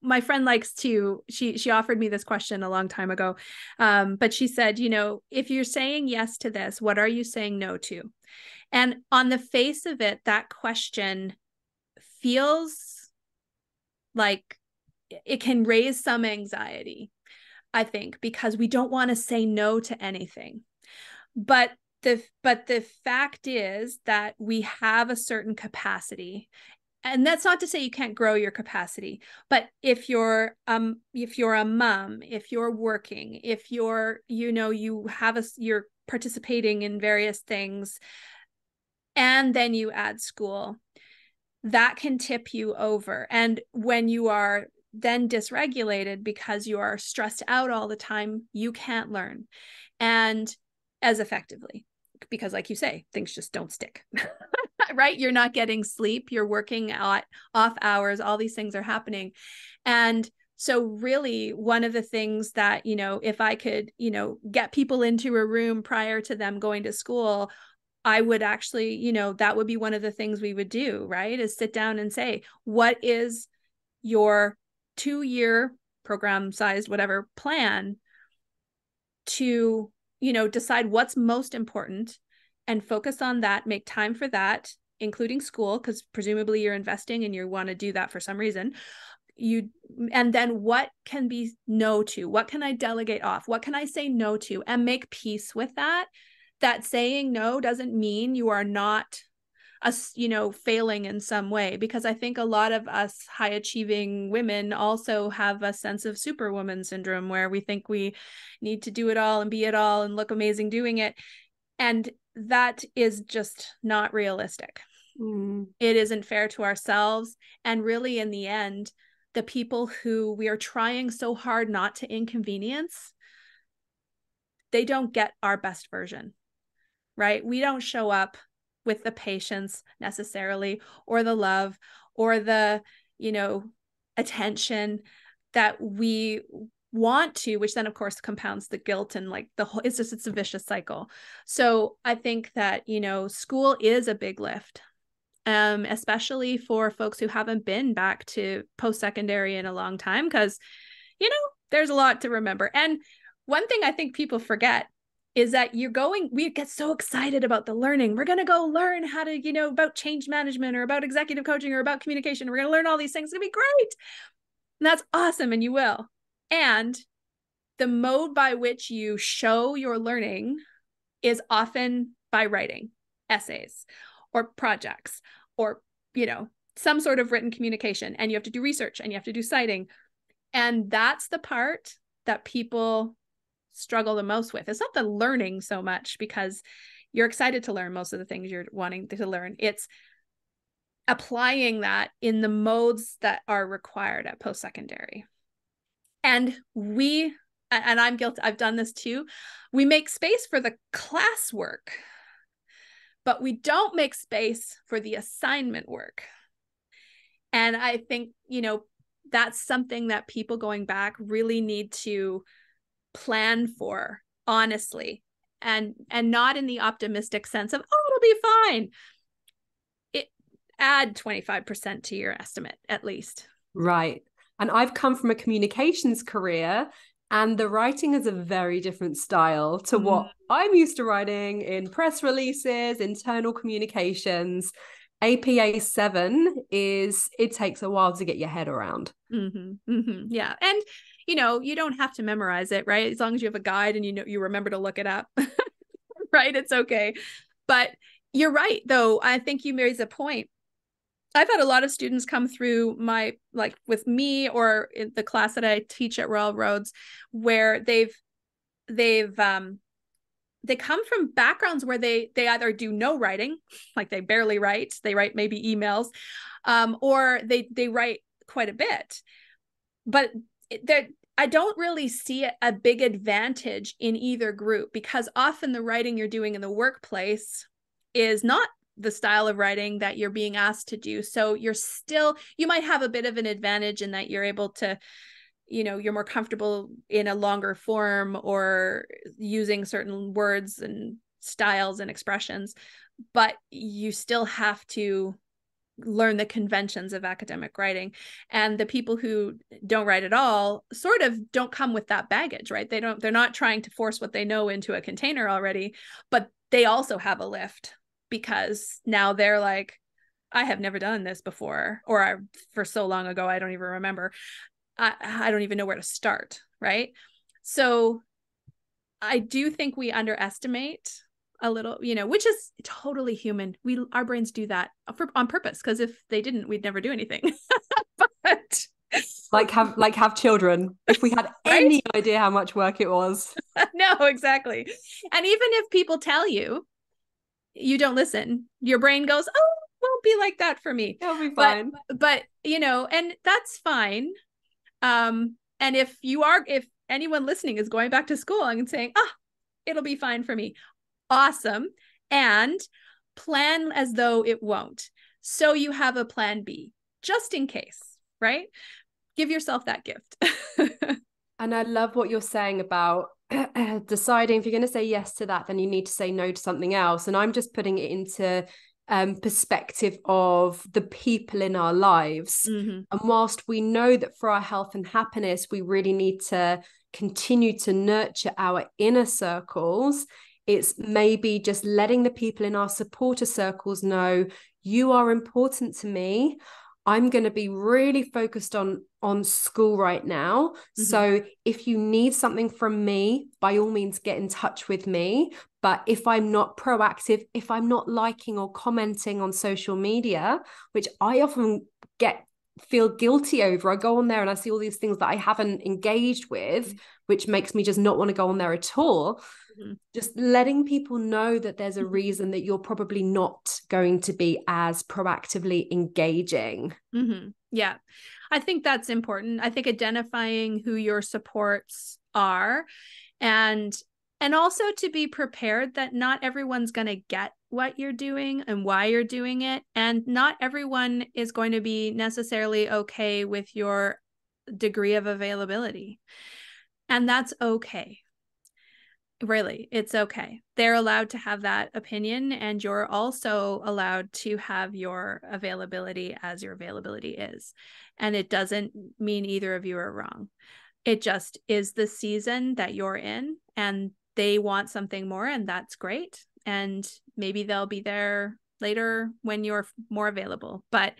my friend she offered me this question a long time ago. But she said, if you're saying yes to this, what are you saying no to? And on the face of it, that question feels like it can raise some anxiety, I think, because we don't want to say no to anything. But the fact is that we have a certain capacity. And that's not to say you can't grow your capacity, but if you're a mom, if you're working, if you're, you're participating in various things, and then you add school, that can tip you over. And when you are then dysregulated because you are stressed out all the time, you can't learn and as effectively, because like you say, things just don't stick. Right? You're not getting sleep, you're working out off hours, all these things are happening. And so really one of the things that, if I could, get people into a room prior to them going to school, I would actually, that would be one of the things we would do, right? Is sit down and say, what is your 2-year program sized, whatever plan to, decide what's most important and focus on that, make time for that, including school, because presumably you're investing and you want to do that for some reason. And then what can be no to? What can I delegate off? What can I say no to? And make peace with that. That saying no doesn't mean you are not failing in some way, because I think a lot of us high achieving women also have a sense of superwoman syndrome where we think we need to do it all and be it all and look amazing doing it. And that is just not realistic. It isn't fair to ourselves. And really, in the end, the people who we are trying so hard not to inconvenience, they don't get our best version, right? We don't show up with the patience necessarily, or the love, or the, attention that we want to, which then of course compounds the guilt and like the whole, it's a vicious cycle. So I think that, school is a big lift, especially for folks who haven't been back to post-secondary in a long time, because, there's a lot to remember. And one thing I think people forget is that we get so excited about the learning. We're going to go learn how to, about change management or about executive coaching or about communication. We're going to learn all these things. It's going to be great. And that's awesome. And you will. And the mode by which you show your learning is often by writing essays or projects or, some sort of written communication. And you have to do research and you have to do citing. And that's the part that people struggle the most with. It's not the learning so much, because you're excited to learn most of the things you're wanting to learn. It's applying that in the modes that are required at post-secondary. And I'm guilty, I've done this too. We make space for the classwork, but we don't make space for the assignment work. And I think, that's something that people going back really need to plan for, honestly, and not in the optimistic sense of, oh, it'll be fine. Add 25% to your estimate at least. Right. And I've come from a communications career, and the writing is a very different style to what I'm used to writing in press releases, internal communications. APA 7 it takes a while to get your head around. Yeah. And, you don't have to memorize it, right? As long as you have a guide and you remember to look it up, right? It's okay. But you're right, though. I think you raise a point. I've had a lot of students come through with me or in the class that I teach at Royal Roads, where they come from backgrounds where they either do no writing, like they barely write, they write maybe emails, or they write quite a bit. But I don't really see a big advantage in either group, because often the writing you're doing in the workplace is not the style of writing that you're being asked to do. So you might have a bit of an advantage in that you're able to, you're more comfortable in a longer form or using certain words and styles and expressions, but you still have to learn the conventions of academic writing. And the people who don't write at all sort of don't come with that baggage, right? They're not trying to force what they know into a container already, but they also have a lift, because now they're like, I have never done this before, or for so long ago, I don't even remember. I don't even know where to start, right? So I do think we underestimate a little, which is totally human. Our brains do that on purpose, because if they didn't, we'd never do anything. But have children. If we had right? any idea how much work it was. No, exactly. And even if people tell you, you don't listen, your brain goes, oh, it won't be like that for me. It'll be fine. But and that's fine. And if anyone listening is going back to school and saying, it'll be fine for me, awesome. And plan as though it won't. So you have a plan B, just in case, right? Give yourself that gift. And I love what you're saying about deciding if you're going to say yes to that, then you need to say no to something else. And I'm just putting it into perspective of the people in our lives. Mm-hmm. And whilst we know that for our health and happiness, we really need to continue to nurture our inner circles, it's maybe just letting the people in our supporter circles know, you are important to me. I'm going to be really focused on school right now. Mm-hmm. So if you need something from me, by all means, get in touch with me. But if I'm not proactive, if I'm not liking or commenting on social media, which I often feel guilty over, I go on there and I see all these things that I haven't engaged with, mm-hmm. which makes me just not want to go on there at all. Mm-hmm. Just letting people know that there's a reason that you're probably not going to be as proactively engaging. Mm-hmm. Yeah, I think that's important. I think identifying who your supports are, and also to be prepared that not everyone's going to get what you're doing and why you're doing it. And not everyone is going to be necessarily okay with your degree of availability. And that's okay. Really, it's okay. They're allowed to have that opinion, and you're also allowed to have your availability as your availability is. And it doesn't mean either of you are wrong. It just is the season that you're in, and they want something more, and that's great. And maybe they'll be there later when you're more available. But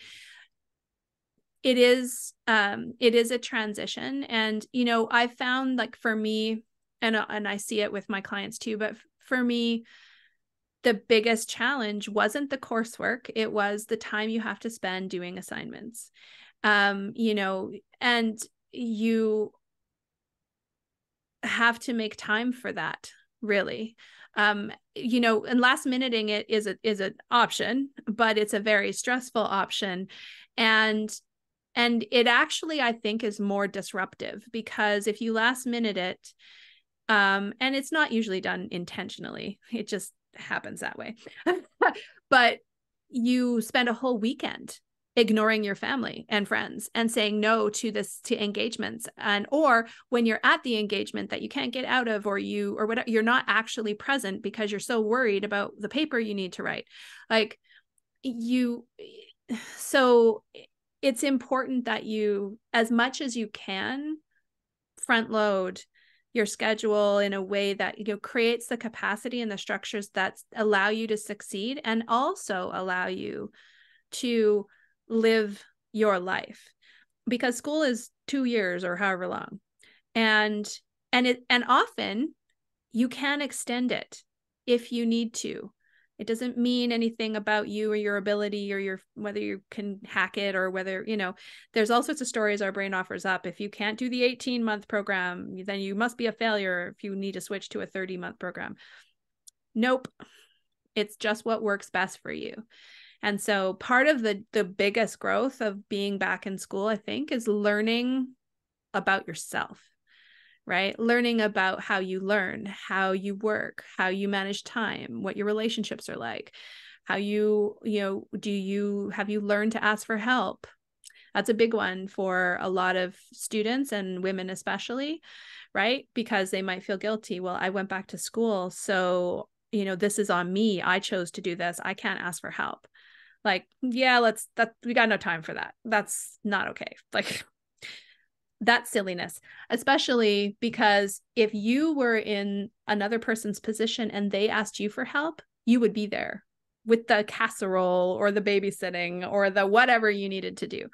it is a transition. And, I found, like, for me, and I see it with my clients too, but for me, the biggest challenge wasn't the coursework. It was the time you have to spend doing assignments. And you have to make time for that, really. And last minuting it is an option, but it's a very stressful option. And it actually, I think, is more disruptive, because if you last minute it, and it's not usually done intentionally, it just happens that way. But you spend a whole weekend ignoring your family and friends and saying no to engagements, or when you're at the engagement that you can't get out of, or whatever, you're not actually present because you're so worried about the paper you need to write. So it's important that you, as much as you can, front load your schedule in a way that creates the capacity and the structures that allow you to succeed, and also allow you to live your life, because school is 2 years or however long, and often you can extend it if you need to. It doesn't mean anything about you or your ability or whether you can hack it, or whether, there's all sorts of stories our brain offers up. If you can't do the 18-month program, then you must be a failure if you need to switch to a 30-month program. Nope. It's just what works best for you. And so part of the biggest growth of being back in school, I think, is learning about yourself. Right? Learning about how you learn, how you work, how you manage time, what your relationships are like, how have you learned to ask for help? That's a big one for a lot of students, and women especially, right? Because they might feel guilty. Well, I went back to school, so, this is on me. I chose to do this. I can't ask for help. Yeah, we got no time for that. That's not okay. That's silliness, especially because if you were in another person's position and they asked you for help, you would be there with the casserole or the babysitting or the whatever you needed to do.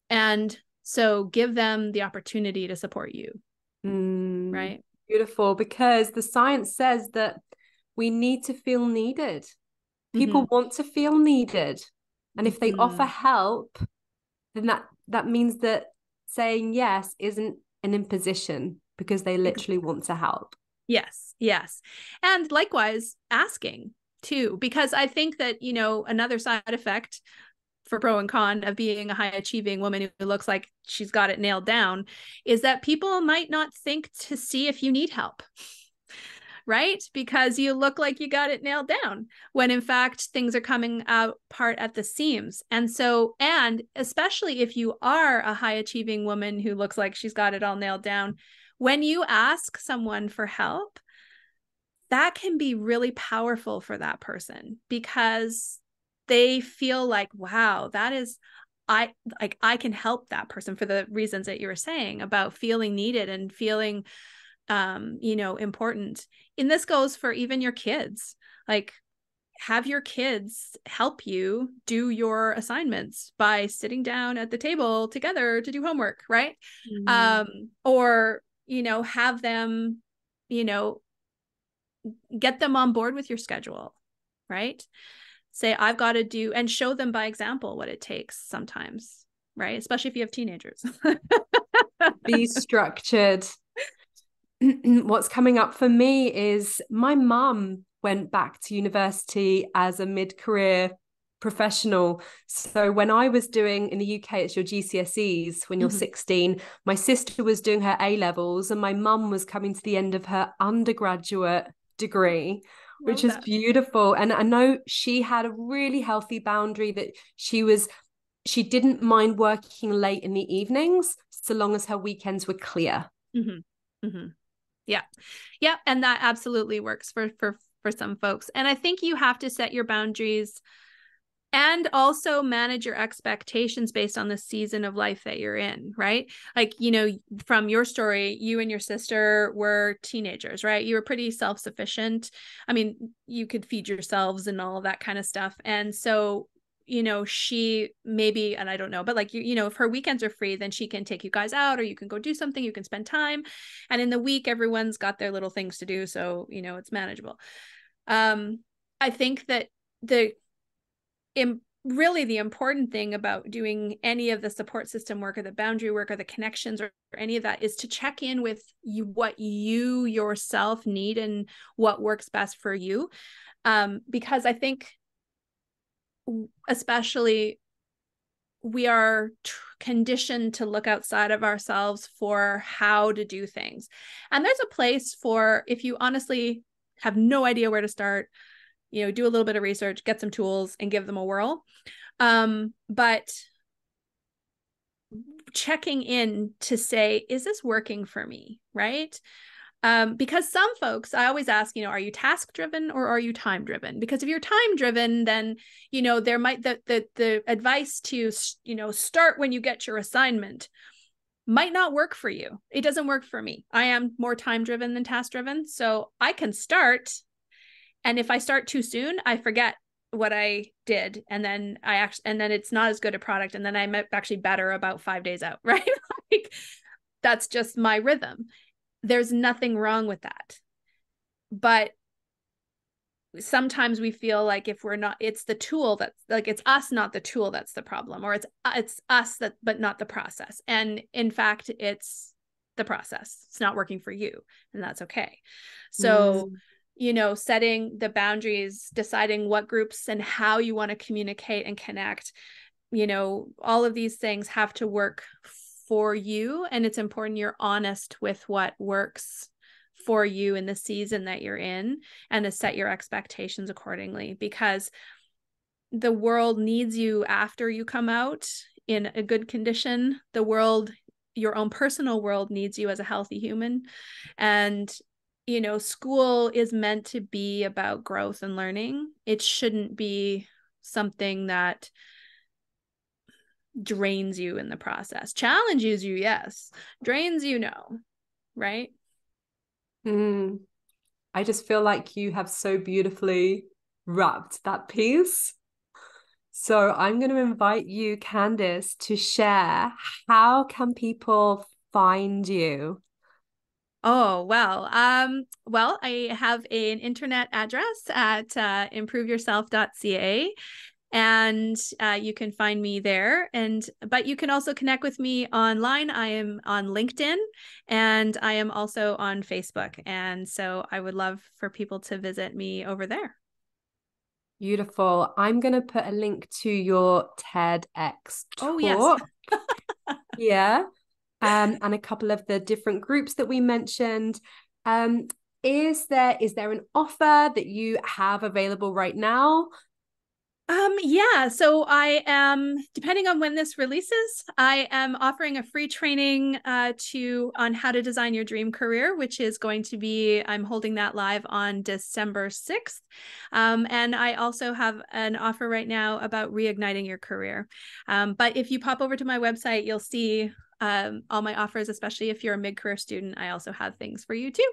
And So give them the opportunity to support you. Right. Beautiful, because the science says that we need to feel needed. People want to feel needed. And if they offer help, then that means that saying yes isn't an imposition, because they literally want to help. Yes, yes. And likewise, asking too, because I think that, you know, another side effect for pro and con of being a high achieving woman who looks like she's got it nailed down is that people might not think to see if you need help. Right? Because you look like you got it nailed down, when in fact things are coming out apart at the seams. And so, and especially if you are a high achieving woman who looks like she's got it all nailed down, when you ask someone for help, that can be really powerful for that person, because they feel like, wow, that is, I can help that person, for the reasons that you were saying about feeling needed and feeling you know, important. And this goes for even your kids. Like, have your kids help you do your assignments by sitting down at the table together to do homework, right? Or, you know, have them, you know, get them on board with your schedule, right? Say, I've got to do, and show them by example what it takes sometimes, right? Especially if you have teenagers. Be structured. What's coming up for me is my mum went back to university as a mid-career professional. So when I was doing, in the UK, it's your GCSEs when you're 16, my sister was doing her A-levels and my mum was coming to the end of her undergraduate degree, which is beautiful. And I know she had a really healthy boundary that she didn't mind working late in the evenings so long as her weekends were clear. Yeah. Yeah. And that absolutely works for some folks. And I think you have to set your boundaries and also manage your expectations based on the season of life that you're in, right? Like, you know, from your story, you and your sister were teenagers, right? You were pretty self-sufficient. I mean, you could feed yourselves and all of that kind of stuff. And so, you know, she maybe, and I don't know, but like, you know, if her weekends are free, then she can take you guys out, or you can go do something, you can spend time. And in the week, everyone's got their little things to do. So, you know, it's manageable. I think that really the important thing about doing any of the support system work or the boundary work or the connections or any of that is to check in with you, what you yourself need and what works best for you. Because I think especially we are conditioned to look outside of ourselves for how to do things. And there's a place for, if you honestly have no idea where to start, you know, do a little bit of research, get some tools and give them a whirl. But checking in to say, is this working for me? Right? Because some folks, I always ask, you know, are you task driven or are you time driven? Because if you're time driven, then, you know, there might, the advice to, you know, start when you get your assignment might not work for you. It doesn't work for me. I am more time driven than task driven. So I can start. And if I start too soon, I forget what I did. And then and then it's not as good a product. And then I'm actually better about 5 days out, right? Like, that's just my rhythm. There's nothing wrong with that. But sometimes we feel like if we're not, it's the tool that's like, it's us, not the tool that's the problem, or it's us that, but not the process. And in fact, it's the process. It's not working for you, and that's okay. So, you know, setting the boundaries, deciding what groups and how you want to communicate and connect, you know, all of these things have to work for you. And it's important you're honest with what works for you in the season that you're in, and to set your expectations accordingly, because the world needs you after you come out in a good condition. The world, your own personal world, needs you as a healthy human. And, you know, school is meant to be about growth and learning. It shouldn't be something that drains you in the process. Challenges you, yes. Drains you, no. Right? I just feel like you have so beautifully wrapped that piece. So I'm going to invite you, Candice, to share how can people find you? Oh, well, I have an internet address at improveyourself.ca, and you can find me there. But you can also connect with me online. I am on LinkedIn, and I am also on Facebook. And so I would love for people to visit me over there. Beautiful. I'm going to put a link to your TEDx Oh, yes. talk. Yeah. And a couple of the different groups that we mentioned. Um, is there an offer that you have available right now? Yeah, so I am, depending on when this releases, I am offering a free training on how to design your dream career, which is going to be, I'm holding that live on December 6th. And I also have an offer right now about reigniting your career. But if you pop over to my website, you'll see all my offers, especially if you're a mid-career student. I also have things for you too.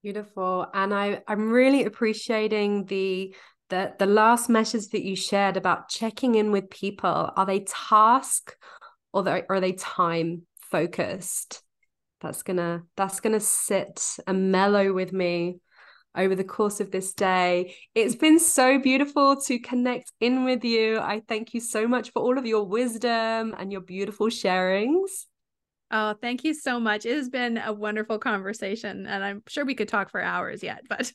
Beautiful. And I'm really appreciating the last message that you shared about checking in with people. Are they task or are they time focused? That's gonna sit and mellow with me over the course of this day. It's been so beautiful to connect in with you. I thank you so much for all of your wisdom and your beautiful sharings. Oh, thank you so much. It has been a wonderful conversation, and I'm sure we could talk for hours yet, but